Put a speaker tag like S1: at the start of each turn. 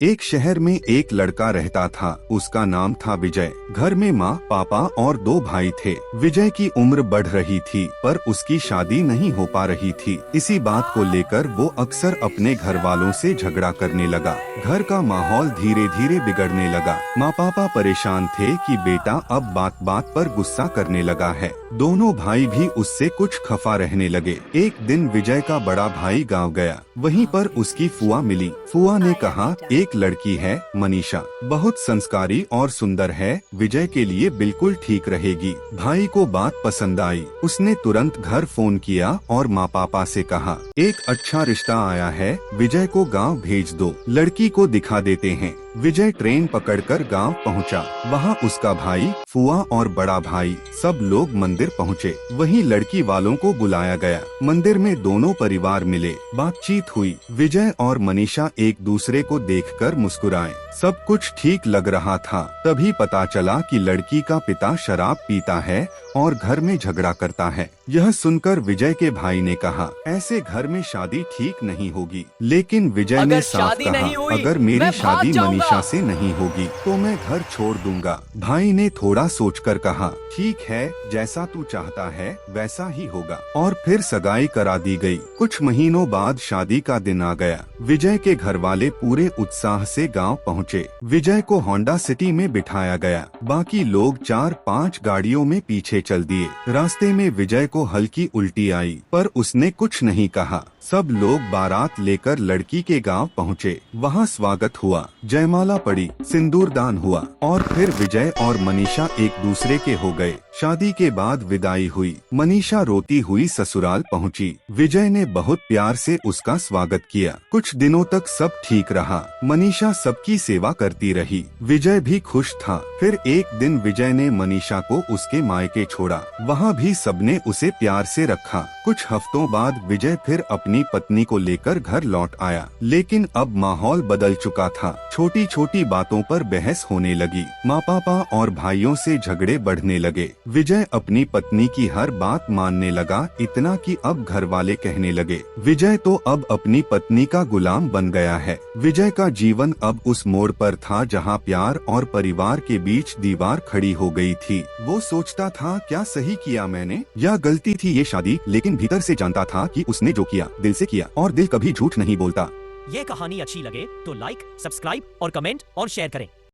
S1: एक शहर में एक लड़का रहता था। उसका नाम था विजय। घर में माँ, पापा और दो भाई थे। विजय की उम्र बढ़ रही थी पर उसकी शादी नहीं हो पा रही थी। इसी बात को लेकर वो अक्सर अपने घर वालों से झगड़ा करने लगा। घर का माहौल धीरे धीरे बिगड़ने लगा। माँ पापा परेशान थे कि बेटा अब बात बात पर गुस्सा करने लगा है। दोनों भाई भी उससे कुछ खफा रहने लगे। एक दिन विजय का बड़ा भाई गाँव गया। वहीं पर उसकी फुआ मिली। फुआ ने कहा, एक लड़की है मनीषा, बहुत संस्कारी और सुंदर है, विजय के लिए बिल्कुल ठीक रहेगी। भाई को बात पसंद आई। उसने तुरंत घर फोन किया और माँ पापा से कहा, एक अच्छा रिश्ता आया है, विजय को गांव भेज दो, लड़की को दिखा देते हैं। विजय ट्रेन पकड़कर गांव पहुंचा। वहां उसका भाई, फुआ और बड़ा भाई सब लोग मंदिर पहुंचे। वहीं लड़की वालों को बुलाया गया। मंदिर में दोनों परिवार मिले, बातचीत हुई। विजय और मनीषा एक दूसरे को देखकर मुस्कुराए। सब कुछ ठीक लग रहा था। तभी पता चला कि लड़की का पिता शराब पीता है और घर में झगड़ा करता है। यह सुनकर विजय के भाई ने कहा, ऐसे घर में शादी ठीक नहीं होगी। लेकिन विजय ने साफ कहा, अगर मेरी शादी मनीषा से नहीं होगी तो मैं घर छोड़ दूंगा। भाई ने थोड़ा सोचकर कहा, ठीक है, जैसा तू चाहता है वैसा ही होगा। और फिर सगाई करा दी गई। कुछ महीनों बाद शादी का दिन आ गया। विजय के घर वाले पूरे उत्साह से गांव पहुंचे। विजय को होंडा सिटी में बिठाया गया। बाकी लोग 4-5 गाड़ियों में पीछे चल दिए। रास्ते में विजय को हल्की उल्टी आई पर उसने कुछ नहीं कहा। सब लोग बारात लेकर लड़की के गांव पहुंचे। वहां स्वागत हुआ, जयमाला पड़ी, सिंदूर दान हुआ और फिर विजय और मनीषा एक दूसरे के हो गए। शादी के बाद विदाई हुई। मनीषा रोती हुई ससुराल पहुंची। विजय ने बहुत प्यार से उसका स्वागत किया। कुछ दिनों तक सब ठीक रहा। मनीषा सबकी सेवा करती रही। विजय भी खुश था। फिर एक दिन विजय ने मनीषा को उसके मायके छोड़ा। वहाँ भी सबने उसे प्यार से रखा। कुछ हफ्तों बाद विजय फिर अपनी पत्नी को लेकर घर लौट आया। लेकिन अब माहौल बदल चुका था। छोटी छोटी बातों पर बहस होने लगी। माँ पापा और भाइयों से झगड़े बढ़ने लगे। विजय अपनी पत्नी की हर बात मानने लगा, इतना कि अब घर वाले कहने लगे, विजय तो अब अपनी पत्नी का गुलाम बन गया है। विजय का जीवन अब उस मोड़ पर था जहाँ प्यार और परिवार के बीच दीवार खड़ी हो गई थी। वो सोचता था, क्या सही किया मैंने या गलती थी ये शादी, लेकिन भीतर से जानता था कि उसने जो किया दिल से किया और दिल कभी झूठ नहीं बोलता।
S2: ये कहानी अच्छी लगे तो लाइक, सब्सक्राइब और कमेंट और शेयर करें।